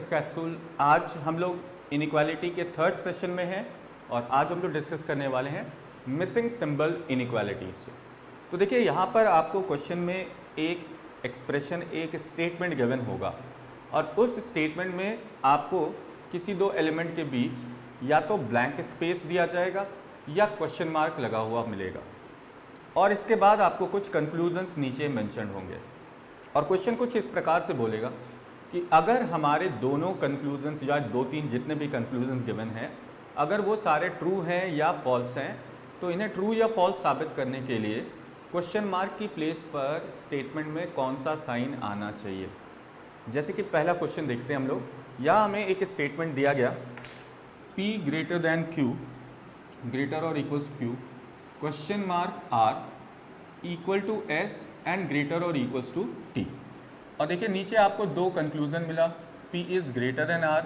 Success capsule. आज हम लोग इनइक्वालिटी के थर्ड सेशन में हैं और आज हम लोग डिस्कस करने वाले हैं मिसिंग सिंबल इनइक्वालिटीज। तो देखिए यहाँ पर आपको क्वेश्चन में एक एक्सप्रेशन, एक स्टेटमेंट गिवन होगा और उस स्टेटमेंट में आपको किसी दो एलिमेंट के बीच या तो ब्लैंक स्पेस दिया जाएगा या क्वेश्चन मार्क लगा हुआ मिलेगा और इसके बाद आपको कुछ कंक्लूजन्स नीचे मेंशन होंगे और क्वेश्चन कुछ इस प्रकार से बोलेगा कि अगर हमारे दोनों कंक्लूजन्स या दो तीन जितने भी कंक्लूजन्स गिवन हैं, अगर वो सारे ट्रू हैं या फॉल्स हैं तो इन्हें ट्रू या फॉल्स साबित करने के लिए क्वेश्चन मार्क की प्लेस पर स्टेटमेंट में कौन सा साइन आना चाहिए। जैसे कि पहला क्वेश्चन देखते हैं हम लोग। यहाँ हमें एक स्टेटमेंट दिया गया P greater than Q, greater और equals Q, question mark R equal to S and greater और इक्वल्स टू T। और देखिए नीचे आपको दो कंक्लूजन मिला, P is greater than R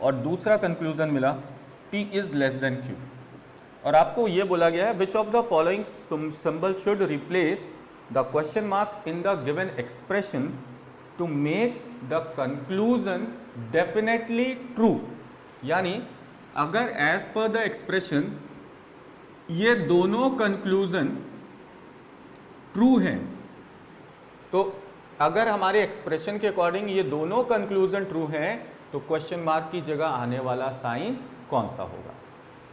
और दूसरा कंक्लूजन मिला P is less than Q। और आपको ये बोला गया है which of the following symbol should replace the question mark in the given expression to make the conclusion definitely true. यानी अगर एज पर द एक्सप्रेशन ये दोनों कंक्लूजन ट्रू हैं तो अगर हमारे एक्सप्रेशन के अकॉर्डिंग ये दोनों कंक्लूजन ट्रू हैं तो क्वेश्चन मार्क की जगह आने वाला साइन कौन सा होगा।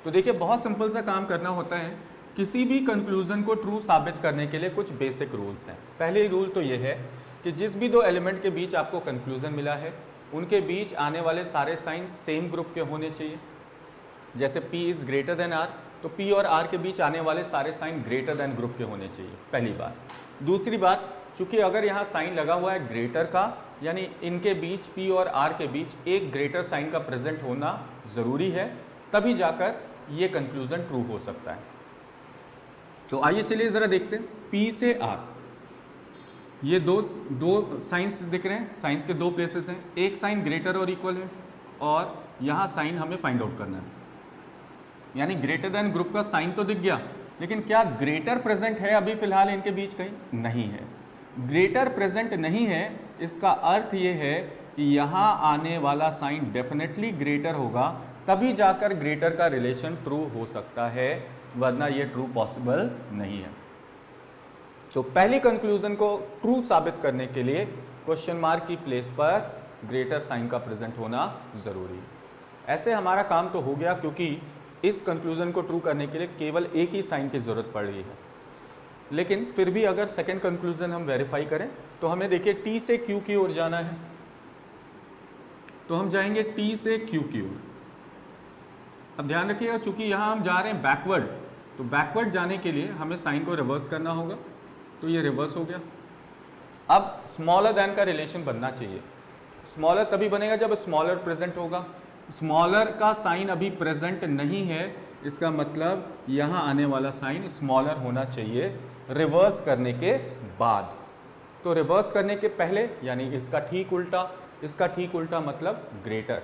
तो देखिए बहुत सिंपल सा काम करना होता है। किसी भी कंक्लूजन को ट्रू साबित करने के लिए कुछ बेसिक रूल्स हैं। पहले रूल तो ये है कि जिस भी दो एलिमेंट के बीच आपको कंक्लूजन मिला है उनके बीच आने वाले सारे साइन सेम ग्रुप के होने चाहिए। जैसे P is greater than R तो P और R के बीच आने वाले सारे साइन ग्रेटर देन ग्रुप के होने चाहिए, पहली बात। दूसरी बात, चूंकि अगर यहाँ साइन लगा हुआ है ग्रेटर का, यानी इनके बीच P और R के बीच एक ग्रेटर साइन का प्रेजेंट होना ज़रूरी है, तभी जाकर ये कंक्लूजन ट्रू हो सकता है। तो आइए चलिए ज़रा देखते हैं P से R। ये दो साइंस दिख रहे हैं, साइंस के दो प्लेसेस हैं। एक साइन ग्रेटर और इक्वल है और यहाँ साइन हमें फाइंड आउट करना है। यानी ग्रेटर देन ग्रुप का साइन तो दिख गया, लेकिन क्या ग्रेटर प्रेजेंट है अभी फिलहाल इनके बीच? कहीं नहीं है। ग्रेटर प्रेजेंट नहीं है, इसका अर्थ ये है कि यहाँ आने वाला साइन डेफिनेटली ग्रेटर होगा, तभी जाकर ग्रेटर का रिलेशन ट्रू हो सकता है, वरना ये ट्रू पॉसिबल नहीं है। तो पहली कंक्लूजन को ट्रू साबित करने के लिए क्वेश्चन मार्क की प्लेस पर ग्रेटर साइन का प्रेजेंट होना ज़रूरी है। ऐसे हमारा काम तो हो गया, क्योंकि इस कंक्लूजन को ट्रू करने के लिए केवल एक ही साइन की ज़रूरत पड़ रही है। लेकिन फिर भी अगर सेकंड कंक्लूजन हम वेरीफाई करें तो हमें देखिए T से Q की ओर जाना है, तो हम जाएंगे T से Q की ओर। अब ध्यान रखिएगा, चूंकि यहाँ हम जा रहे हैं बैकवर्ड, तो बैकवर्ड जाने के लिए हमें साइन को रिवर्स करना होगा, तो ये रिवर्स हो गया। अब स्मॉलर देन का रिलेशन बनना चाहिए। स्मॉलर तभी बनेगा जब स्मॉलर प्रेजेंट होगा। स्मॉलर का साइन अभी प्रेजेंट नहीं है, इसका मतलब यहाँ आने वाला साइन स्मॉलर होना चाहिए रिवर्स करने के बाद। तो रिवर्स करने के पहले यानी इसका ठीक उल्टा, इसका ठीक उल्टा मतलब ग्रेटर।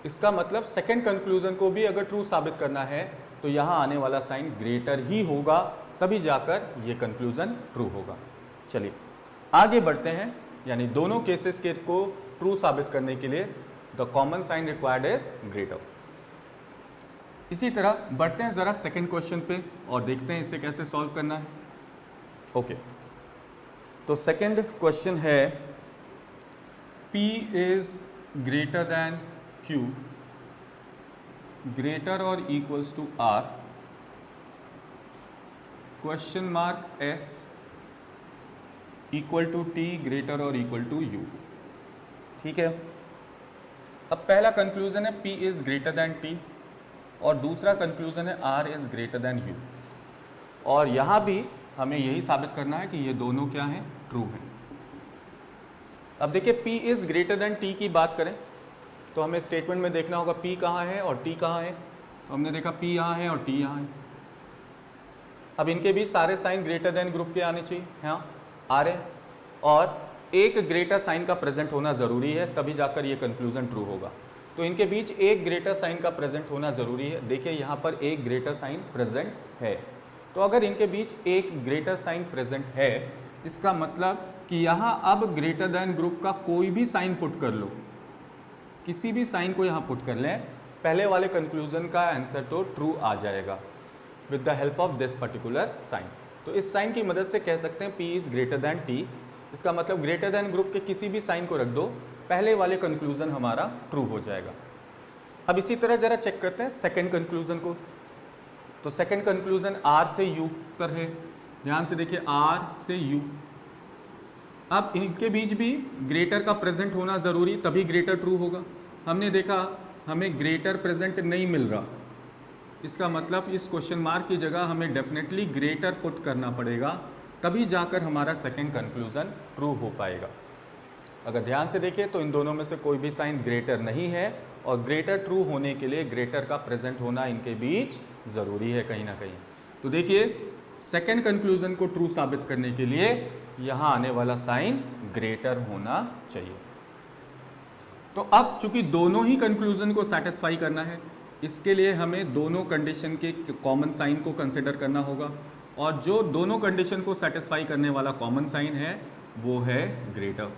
इसका मतलब सेकंड कंक्लूजन को भी अगर ट्रू साबित करना है तो यहाँ आने वाला साइन ग्रेटर ही होगा, तभी जाकर ये कंक्लूजन ट्रू होगा। चलिए आगे बढ़ते हैं, यानी दोनों केसेस के को ट्रू साबित करने के लिए the common sign required is greater. इसी तरह बढ़ते हैं ज़रा सेकंड क्वेश्चन पे और देखते हैं इसे कैसे सॉल्व करना है। ओके, तो सेकंड क्वेश्चन है P is greater than Q, greater और equals to R, question mark S equal to T greater और इक्वल टू U। ठीक है, अब पहला कंक्लूजन है P is greater than T और दूसरा कंक्लूजन है R is greater than U। और यहाँ भी हमें यही साबित करना है कि ये दोनों क्या हैं? ट्रू हैं। अब देखिए P is greater than T की बात करें तो हमें स्टेटमेंट में देखना होगा P कहाँ है और T कहाँ है। तो हमने देखा P यहाँ है और T यहाँ है। अब इनके बीच सारे साइन ग्रेटर देन ग्रुप के आने चाहिए, हाँ आ रहे हैं, और एक ग्रेटर साइन का प्रेजेंट होना ज़रूरी है, तभी जाकर ये कंक्लूजन ट्रू होगा। तो इनके बीच एक ग्रेटर साइन का प्रेजेंट होना ज़रूरी है। देखिए यहाँ पर एक ग्रेटर साइन प्रेजेंट है, तो अगर इनके बीच एक ग्रेटर साइन प्रेजेंट है, इसका मतलब कि यहाँ अब ग्रेटर देन ग्रुप का कोई भी साइन पुट कर लो, किसी भी साइन को यहाँ पुट कर लें, पहले वाले कंक्लूजन का आंसर तो ट्रू आ जाएगा with the help of this particular sign. तो इस साइन की मदद से कह सकते हैं P is greater than T। इसका मतलब ग्रेटर दैन ग्रुप के किसी भी साइन को रख दो, पहले वाले कंक्लूजन हमारा ट्रू हो जाएगा। अब इसी तरह जरा चेक करते हैं सेकेंड कंक्लूजन को। तो सेकेंड कंक्लूजन R से U पर है, ध्यान से देखिए R से U। अब इनके बीच भी ग्रेटर का प्रेजेंट होना ज़रूरी, तभी ग्रेटर ट्रू होगा। हमने देखा हमें ग्रेटर प्रेजेंट नहीं मिल रहा, इसका मतलब इस क्वेश्चन मार्क की जगह हमें डेफिनेटली ग्रेटर पुट करना पड़ेगा, तभी जाकर हमारा सेकेंड कंक्लूजन ट्रू हो पाएगा। अगर ध्यान से देखें तो इन दोनों में से कोई भी साइन ग्रेटर नहीं है, और ग्रेटर ट्रू होने के लिए ग्रेटर का प्रेजेंट होना इनके बीच ज़रूरी है कहीं ना कहीं। तो देखिए सेकेंड कंक्लूजन को ट्रू साबित करने के लिए यहाँ आने वाला साइन ग्रेटर होना चाहिए। तो अब चूंकि दोनों ही कंक्लूजन को सेटिस्फाई करना है, इसके लिए हमें दोनों कंडीशन के कॉमन साइन को कंसिडर करना होगा, और जो दोनों कंडीशन को सेटिस्फाई करने वाला कॉमन साइन है वो है ग्रेटर।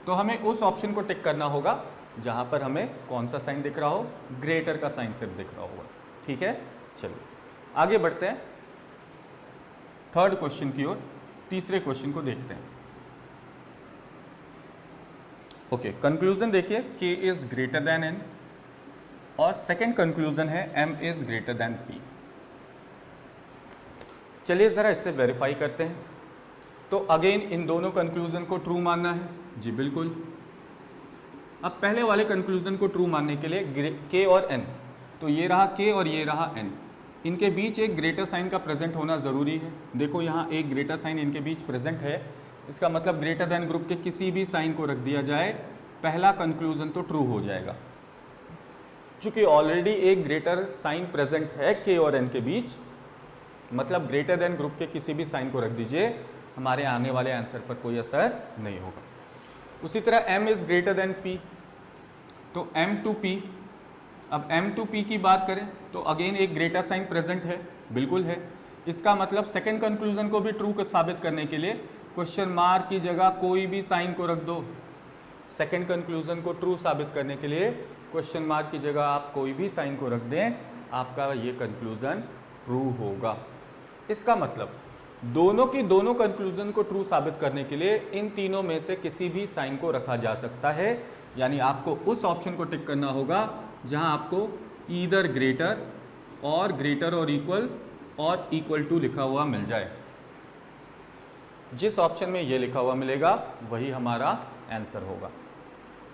तो हमें उस ऑप्शन को टिक करना होगा जहाँ पर हमें कौन सा साइन दिख रहा हो, ग्रेटर का साइन सिर्फ दिख रहा होगा। ठीक है, चलिए आगे बढ़ते हैं थर्ड क्वेश्चन की ओर। तीसरे क्वेश्चन को देखते हैं। ओके, कंक्लूजन देखिए K is greater then N, और सेकेंड कंक्लूजन है M is greater then P। चलिए ज़रा इससे वेरीफाई करते हैं। तो अगेन इन दोनों कंक्लूजन को ट्रू मानना है, जी बिल्कुल। अब पहले वाले कंक्लूजन को ट्रू मानने के लिए K और N, तो ये रहा K और ये रहा N, इनके बीच एक ग्रेटर साइन का प्रेजेंट होना ज़रूरी है। देखो यहाँ एक ग्रेटर साइन इनके बीच प्रेजेंट है, इसका मतलब ग्रेटर देन ग्रुप के किसी भी साइन को रख दिया जाए, पहला कंक्लूजन तो ट्रू हो जाएगा। चूँकि ऑलरेडी एक ग्रेटर साइन प्रेजेंट है K और N के बीच, मतलब ग्रेटर देन ग्रुप के किसी भी साइन को रख दीजिए, हमारे आने वाले आंसर पर कोई असर नहीं होगा। उसी तरह M is greater then P, तो M टू P। अब M टू P की बात करें तो अगेन एक ग्रेटर साइन प्रेजेंट है, बिल्कुल है। इसका मतलब सेकेंड कंक्लूजन को भी ट्रू साबित करने के लिए क्वेश्चन मार्क की जगह कोई भी साइन को रख दो। सेकेंड कंक्लूजन को ट्रू साबित करने के लिए क्वेश्चन मार्क की जगह आप कोई भी साइन को रख दें, आपका ये कंक्लूजन ट्रू होगा। इसका मतलब दोनों की दोनों कंक्लूजन को ट्रू साबित करने के लिए इन तीनों में से किसी भी साइन को रखा जा सकता है, यानी आपको उस ऑप्शन को टिक करना होगा जहां आपको ईदर ग्रेटर और इक्वल और इक्वल टू लिखा हुआ मिल जाए। जिस ऑप्शन में ये लिखा हुआ मिलेगा वही हमारा आंसर होगा।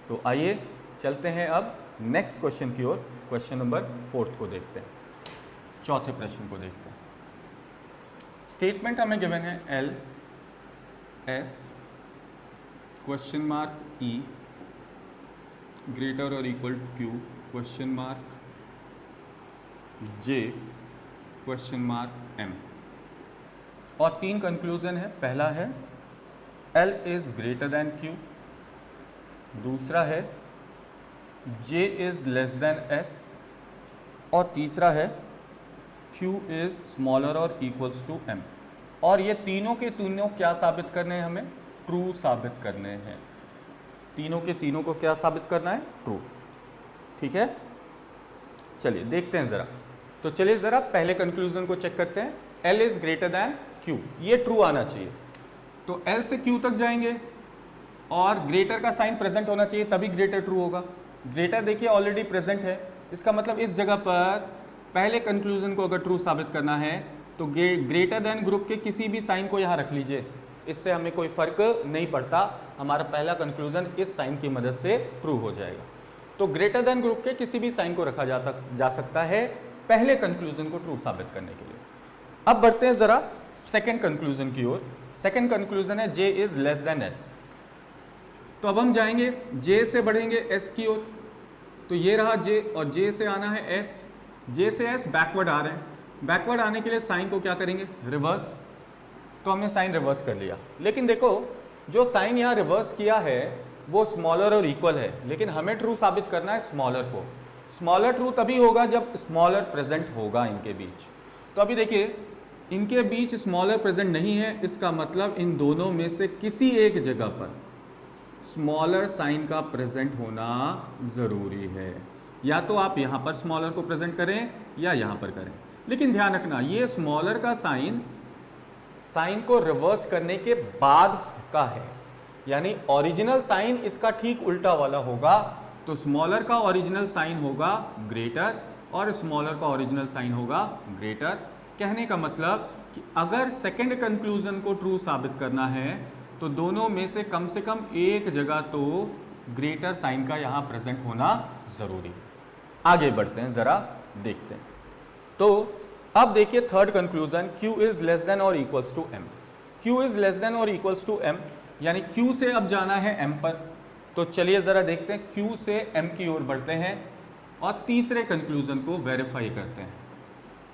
तो आइए चलते हैं अब नेक्स्ट क्वेश्चन की ओर। क्वेश्चन नंबर 4 को देखते हैं, चौथे प्रश्न को देखते हैं। स्टेटमेंट हमें गिवन है L S question mark E greater और equal Q question mark J question mark M, और तीन कंक्लूजन है। पहला है L is greater than Q, दूसरा है J is less than S, और तीसरा है Q इज स्मॉलर और इक्वल्स टू M। और ये तीनों के तीनों क्या साबित करने हैं, हमें ट्रू साबित करने हैं। तीनों के तीनों को क्या साबित करना है, ट्रू। ठीक है, चलिए देखते हैं ज़रा। तो चलिए ज़रा पहले कंक्लूजन को चेक करते हैं। L is greater than Q, ये ट्रू आना चाहिए। तो L से Q तक जाएंगे और ग्रेटर का साइन प्रेजेंट होना चाहिए, तभी ग्रेटर ट्रू होगा। ग्रेटर देखिए ऑलरेडी प्रेजेंट है, इसका मतलब इस जगह पर पहले कंक्लूजन को अगर ट्रू साबित करना है तो ग्रेटर देन ग्रुप के किसी भी साइन को यहाँ रख लीजिए, इससे हमें कोई फर्क नहीं पड़ता, हमारा पहला कंक्लूजन इस साइन की मदद से ट्रू हो जाएगा। तो ग्रेटर देन ग्रुप के किसी भी साइन को रखा जा सकता है पहले कंक्लूजन को ट्रू साबित करने के लिए। अब बढ़ते हैं ज़रा सेकेंड कंक्लूजन की ओर। सेकेंड कंक्लूजन है J is less than S। तो अब हम जाएंगे J से बढ़ेंगे S की ओर, तो ये रहा J और J से आना है S। J से S बैकवर्ड आ रहे हैं, बैकवर्ड आने के लिए साइन को क्या करेंगे, रिवर्स। तो हमने साइन रिवर्स कर लिया, लेकिन देखो जो साइन यहाँ रिवर्स किया है वो स्मॉलर और इक्वल है, लेकिन हमें ट्रू साबित करना है स्मॉलर को। स्मॉलर ट्रू तभी होगा जब स्मॉलर प्रेजेंट होगा इनके बीच। तो अभी देखिए इनके बीच स्मॉलर प्रेजेंट नहीं है, इसका मतलब इन दोनों में से किसी एक जगह पर स्मॉलर साइन का प्रेजेंट होना ज़रूरी है। या तो आप यहाँ पर स्मॉलर को प्रेजेंट करें या यहाँ पर करें, लेकिन ध्यान रखना ये स्मॉलर का साइन को रिवर्स करने के बाद का है, यानी ओरिजिनल साइन इसका ठीक उल्टा वाला होगा। तो स्मॉलर का ओरिजिनल साइन होगा ग्रेटर और स्मॉलर का ओरिजिनल साइन होगा ग्रेटर। कहने का मतलब कि अगर सेकंड कंक्लूजन को ट्रू साबित करना है तो दोनों में से कम एक जगह तो ग्रेटर साइन का यहाँ प्रेजेंट होना जरूरी है। आगे बढ़ते हैं, जरा देखते हैं। तो अब देखिए third conclusion, Q is less than और equals to M। Q is less than और इक्वल्स टू M, यानी Q से अब जाना है M पर। तो चलिए जरा देखते हैं, Q से M की ओर बढ़ते हैं और तीसरे कंक्लूजन को वेरीफाई करते हैं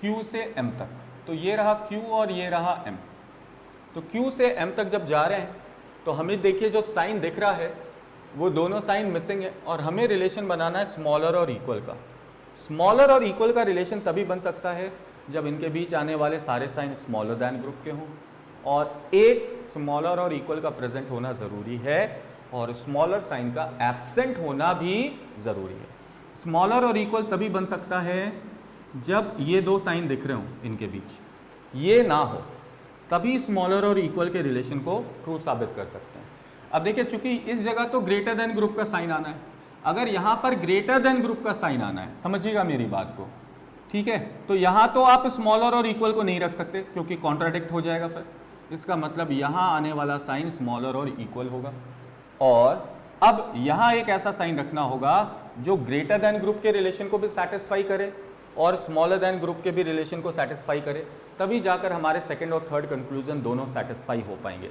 Q से M तक। तो ये रहा Q और ये रहा M। तो Q से M तक जब जा रहे हैं तो हमें देखिए जो साइन दिख रहा है वो दोनों साइन मिसिंग है और हमें रिलेशन बनाना है स्मॉलर और इक्वल का। स्मॉलर और इक्वल का रिलेशन तभी बन सकता है जब इनके बीच आने वाले सारे साइन स्मॉलर दैन ग्रुप के हों और एक स्मॉलर और इक्वल का प्रेजेंट होना ज़रूरी है और स्मॉलर साइन का एब्सेंट होना भी ज़रूरी है। स्मॉलर और इक्वल तभी बन सकता है जब ये दो साइन दिख रहे हों इनके बीच, ये ना हो, तभी स्मॉलर और इक्वल के रिलेशन को ट्रू साबित कर सकते हैं। अब देखिए चूंकि इस जगह तो ग्रेटर देन ग्रुप का साइन आना है, अगर यहाँ पर ग्रेटर देन ग्रुप का साइन आना है, समझिएगा मेरी बात को, ठीक है, तो यहाँ तो आप स्मॉलर और इक्वल को नहीं रख सकते क्योंकि कॉन्ट्राडिक्ट हो जाएगा। फिर इसका मतलब यहाँ आने वाला साइन स्मॉलर और इक्वल होगा और अब यहाँ एक ऐसा साइन रखना होगा जो ग्रेटर देन ग्रुप के रिलेशन को भी सेटिस्फाई करे और स्मॉलर देन ग्रुप के भी रिलेशन को सेटिस्फाई करे, तभी जाकर हमारे सेकंड और थर्ड कंक्लूजन दोनों सेटिस्फाई हो पाएंगे।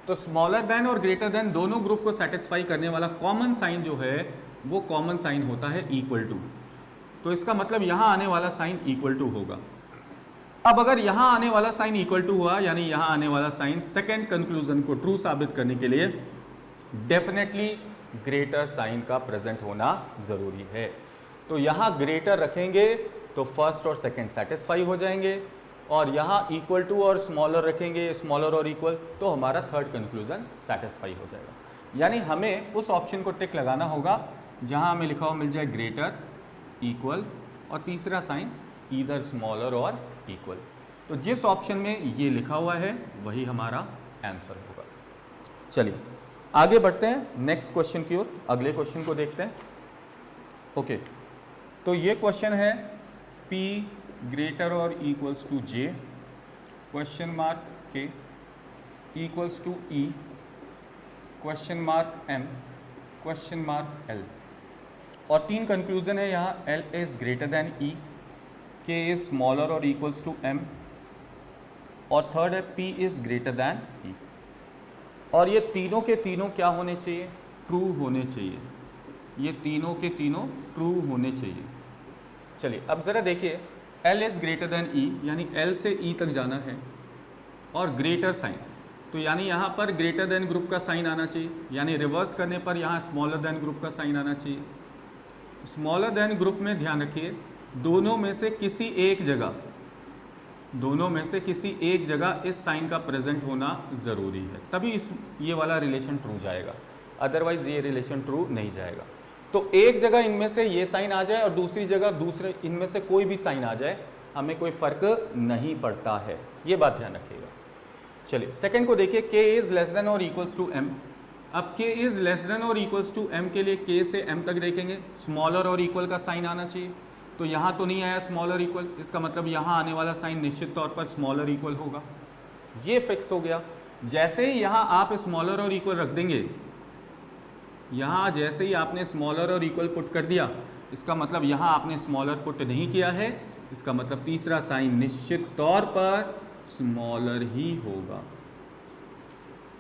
तो स्मॉलर देन और ग्रेटर देन दोनों ग्रुप को सेटिस्फाई करने वाला कॉमन साइन जो है वो कॉमन साइन होता है इक्वल टू। तो इसका मतलब यहाँ आने वाला साइन इक्वल टू होगा। अब अगर यहाँ आने वाला साइन इक्वल टू हुआ, यानी यहाँ आने वाला साइन सेकेंड कंक्लूजन को ट्रू साबित करने के लिए डेफिनेटली ग्रेटर साइन का प्रेजेंट होना जरूरी है। तो यहाँ ग्रेटर रखेंगे तो फर्स्ट और सेकंड सेटिस्फाई हो जाएंगे और यहाँ इक्वल टू और स्मॉलर रखेंगे, स्मॉलर और इक्वल, तो हमारा थर्ड कंक्लूजन सेटिस्फाई हो जाएगा। यानी हमें उस ऑप्शन को टिक लगाना होगा जहाँ हमें लिखा हुआ मिल जाए ग्रेटर, इक्वल और तीसरा साइन ईदर स्मॉलर और इक्वल। तो जिस ऑप्शन में ये लिखा हुआ है वही हमारा आंसर होगा। चलिए आगे बढ़ते हैं नेक्स्ट क्वेश्चन की ओर, अगले क्वेश्चन को देखते हैं। ओके, तो ये क्वेश्चन है P ग्रेटर और equals to J, question mark K equals to E, question mark M, question mark L। और तीन कंक्लूजन है यहाँ, L is greater than E, K is smaller और इक्वल्स टू M और थर्ड है P is greater than E। और ये तीनों के तीनों क्या होने चाहिए? ट्रू होने चाहिए। ये तीनों के तीनों ट्रू होने चाहिए। चलिए अब ज़रा देखिए, L is greater than E, यानी L से E तक जाना है और ग्रेटर साइन, तो यानी यहाँ पर ग्रेटर देन ग्रुप का साइन आना चाहिए, यानी रिवर्स करने पर यहाँ स्मॉलर देन ग्रुप का साइन आना चाहिए। स्मॉलर देन ग्रुप में ध्यान रखिए दोनों में से किसी एक जगह इस साइन का प्रेजेंट होना ज़रूरी है, तभी ये वाला रिलेशन ट्रू जाएगा, अदरवाइज ये रिलेशन ट्रू नहीं जाएगा। तो एक जगह इनमें से ये साइन आ जाए और दूसरी जगह दूसरे इनमें से कोई भी साइन आ जाए, हमें कोई फ़र्क नहीं पड़ता है, ये बात ध्यान रखिएगा। चलिए सेकंड को देखिए, K इज़ लेस देन और इक्वल्स टू M। अब K इज़ लेस देन और इक्वल्स टू M के लिए K से M तक देखेंगे, स्मॉलर और इक्वल का साइन आना चाहिए। तो यहाँ तो नहीं आया स्मॉलर इक्वल, इसका मतलब यहाँ आने वाला साइन निश्चित तौर पर स्मॉलर इक्वल होगा, ये फिक्स हो गया। जैसे ही यहाँ आप स्मॉलर और इक्वल रख देंगे, यहाँ जैसे ही आपने स्मॉलर और इक्वल पुट कर दिया, इसका मतलब यहाँ आपने स्मॉलर पुट नहीं किया है, इसका मतलब तीसरा साइन निश्चित तौर पर स्मॉलर ही होगा।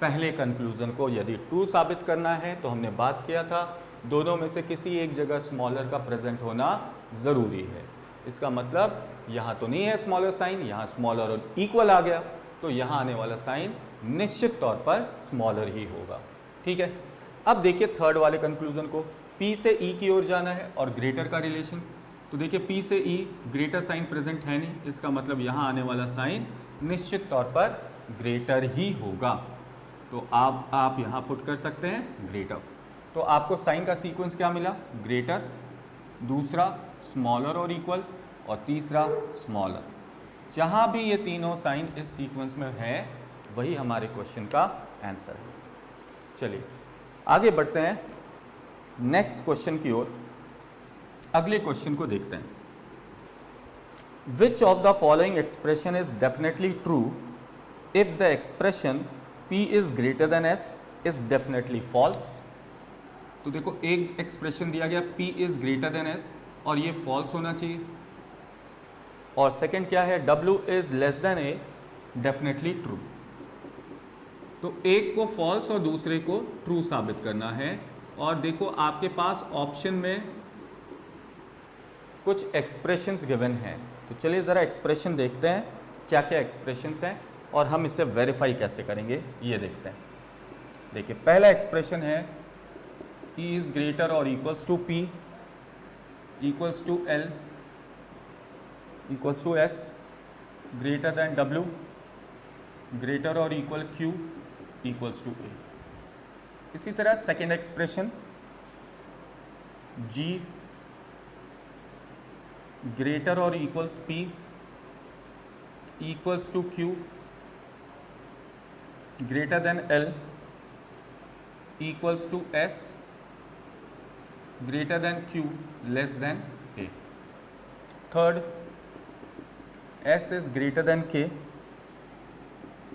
पहले कंक्लूजन को यदि ट्रू साबित करना है तो हमने बात किया था दोनों में से किसी एक जगह स्मॉलर का प्रेजेंट होना ज़रूरी है। इसका मतलब यहाँ तो नहीं है स्मॉलर साइन, यहाँ स्मॉलर और इक्वल आ गया, तो यहाँ आने वाला साइन निश्चित तौर पर स्मॉलर ही होगा। ठीक है, अब देखिए थर्ड वाले कंक्लूजन को, P से E की ओर जाना है और ग्रेटर का रिलेशन। तो देखिए P से E ग्रेटर साइन प्रेजेंट है नहीं, इसका मतलब यहाँ आने वाला साइन निश्चित तौर पर ग्रेटर ही होगा। तो आप यहाँ पुट कर सकते हैं ग्रेटर। तो आपको साइन का सीक्वेंस क्या मिला, ग्रेटर, दूसरा स्मॉलर और इक्वल, और तीसरा स्मॉलर। जहाँ भी ये तीनों साइन इस सीक्वेंस में है वही हमारे क्वेश्चन का आंसर है। चलिए आगे बढ़ते हैं नेक्स्ट क्वेश्चन की ओर। अगले क्वेश्चन को देखते हैं। Which of the following expression is definitely true if the expression P is greater than S is definitely false? तो देखो एक एक्सप्रेशन दिया गया P is greater than S और ये false होना चाहिए, और सेकंड क्या है, W is less than A, definitely true। तो एक को false और दूसरे को true साबित करना है। और देखो आपके पास ऑप्शन में कुछ एक्सप्रेशंस गिवन हैं, तो चलिए ज़रा एक्सप्रेशन देखते हैं क्या क्या एक्सप्रेशंस हैं और हम इसे वेरीफाई कैसे करेंगे ये देखते हैं। देखिए पहला एक्सप्रेशन है E इज़ ग्रेटर और equals to P equals to L equals to S greater than W greater और equal Q equals to A। इसी तरह सेकेंड एक्सप्रेशन G ग्रेटर और equals P equals to Q greater than L equals to S greater than Q less than A। Third S is greater than K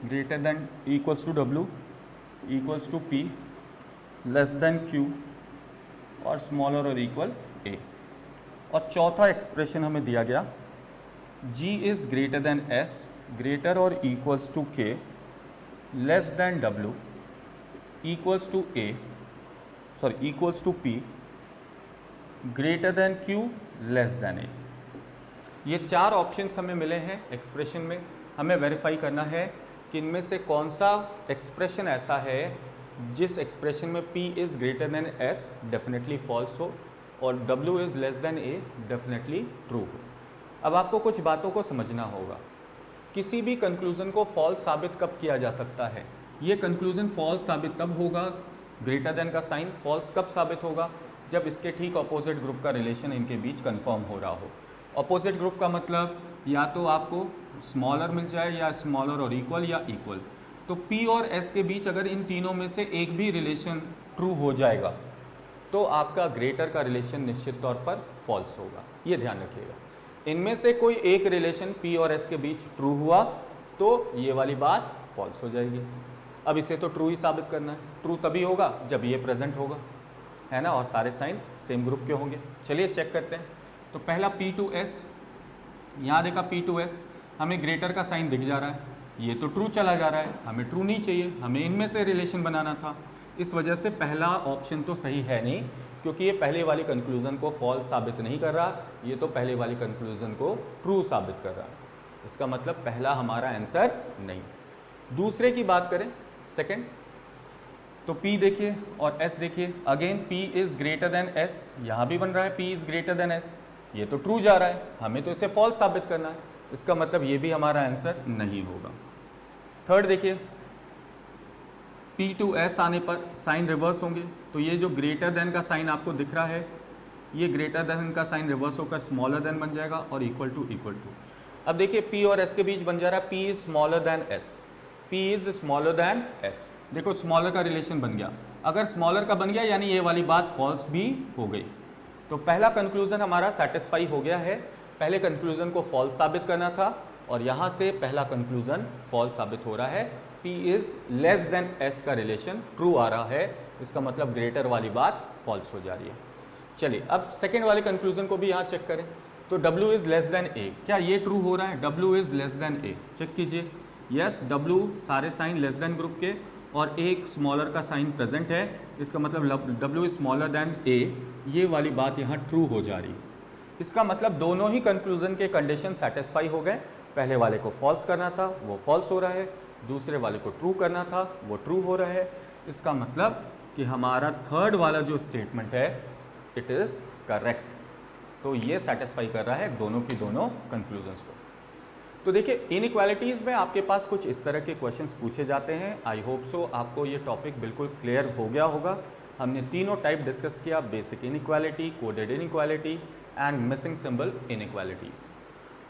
greater than equals to W equals to P less than Q और smaller और equal A। और चौथा expression हमें दिया गया G is greater than S greater और equals to K less than W equals to A equals to P greater than Q less than A। ये चार ऑप्शंस हमें मिले हैं एक्सप्रेशन में। हमें वेरीफाई करना है कि इनमें से कौन सा एक्सप्रेशन ऐसा है जिस एक्सप्रेशन में P is greater than S definitely false हो और W is less than A definitely true हो। अब आपको कुछ बातों को समझना होगा। किसी भी कंक्लूज़न को फॉल्स साबित कब किया जा सकता है? ये कंक्लूज़न फॉल्स साबित तब होगा, ग्रेटर देन का साइन फॉल्स कब साबित होगा? जब इसके ठीक अपोजिट ग्रुप का रिलेशन इनके बीच कंफर्म हो रहा हो। अपोजिट ग्रुप का मतलब या तो आपको स्मॉलर मिल जाए या स्मॉलर और इक्वल या इक्वल। तो P और S के बीच अगर इन तीनों में से एक भी रिलेशन ट्रू हो जाएगा तो आपका ग्रेटर का रिलेशन निश्चित तौर पर फॉल्स होगा। ये ध्यान रखिएगा। इनमें से कोई एक रिलेशन P और S के बीच ट्रू हुआ तो ये वाली बात फॉल्स हो जाएगी। अब इसे तो ट्रू ही साबित करना है। ट्रू तभी होगा जब ये प्रेजेंट होगा, है ना, और सारे साइन सेम ग्रुप के होंगे। चलिए चेक करते हैं। तो पहला P2S, यहाँ देखा P2S हमें ग्रेटर का साइन दिख जा रहा है, ये तो ट्रू चला जा रहा है, हमें ट्रू नहीं चाहिए, हमें इनमें से रिलेशन बनाना था। इस वजह से पहला ऑप्शन तो सही है नहीं, क्योंकि ये पहले वाली कंक्लूज़न को फॉल्स साबित नहीं कर रहा, ये तो पहले वाली कंक्लूज़न को ट्रू साबित कर रहा है। इसका मतलब पहला हमारा आंसर नहीं। दूसरे की बात करें, सेकंड, तो P देखिए और S देखिए। Again P is greater than S, यहाँ भी बन रहा है P is greater than S, ये तो ट्रू जा रहा है, हमें तो इसे फॉल्स साबित करना है। इसका मतलब ये भी हमारा आंसर नहीं होगा। थर्ड देखिए, P2S आने पर साइन रिवर्स होंगे, तो ये जो ग्रेटर देन का साइन आपको दिख रहा है, ये ग्रेटर देन का साइन रिवर्स होकर स्मॉलर देन बन जाएगा और इक्वल टू इक्वल टू। अब देखिए P और S के बीच बन जा रहा है P is smaller than S, P is smaller than S। देखो स्मॉलर का रिलेशन बन गया। अगर स्मॉलर का बन गया यानी ये वाली बात फॉल्स भी हो गई। तो पहला कंक्लूजन हमारा सेटिस्फाई हो गया है। पहले कंक्लूजन को फॉल्स साबित करना था और यहाँ से पहला कंक्लूजन फॉल्स साबित हो रहा है। P is less than S का रिलेशन ट्रू आ रहा है, इसका मतलब ग्रेटर वाली बात फॉल्स हो जा रही है। चलिए अब सेकेंड वाले कंक्लूजन को भी यहाँ चेक करें। तो W is less than A, क्या ये ट्रू हो रहा है? W is less than A, check कीजिए। यस, W सारे साइन लेस देन ग्रुप के और एक स्मॉलर का साइन प्रेजेंट है, इसका मतलब W is smaller than A, ये वाली बात यहाँ ट्रू हो जा रही है। इसका मतलब दोनों ही कंक्लूजन के कंडीशन सेटिस्फाई हो गए। पहले वाले को फॉल्स करना था, वो फॉल्स हो रहा है, दूसरे वाले को ट्रू करना था, वो ट्रू हो रहा है। इसका मतलब कि हमारा थर्ड वाला जो स्टेटमेंट है इट इज़ करेक्ट। तो ये सेटिस्फाई कर रहा है दोनों की दोनों कंक्लूजन्स को। तो देखिए इनइक्वालिटीज़ में आपके पास कुछ इस तरह के क्वेश्चंस पूछे जाते हैं। आई होप सो आपको ये टॉपिक बिल्कुल क्लियर हो गया होगा। हमने तीनों टाइप डिस्कस किया, basic inequality, coded inequality and missing symbol inequalities.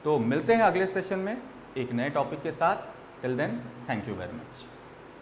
तो मिलते हैं अगले सेशन में एक नए टॉपिक के साथ। Till then, thank you very much.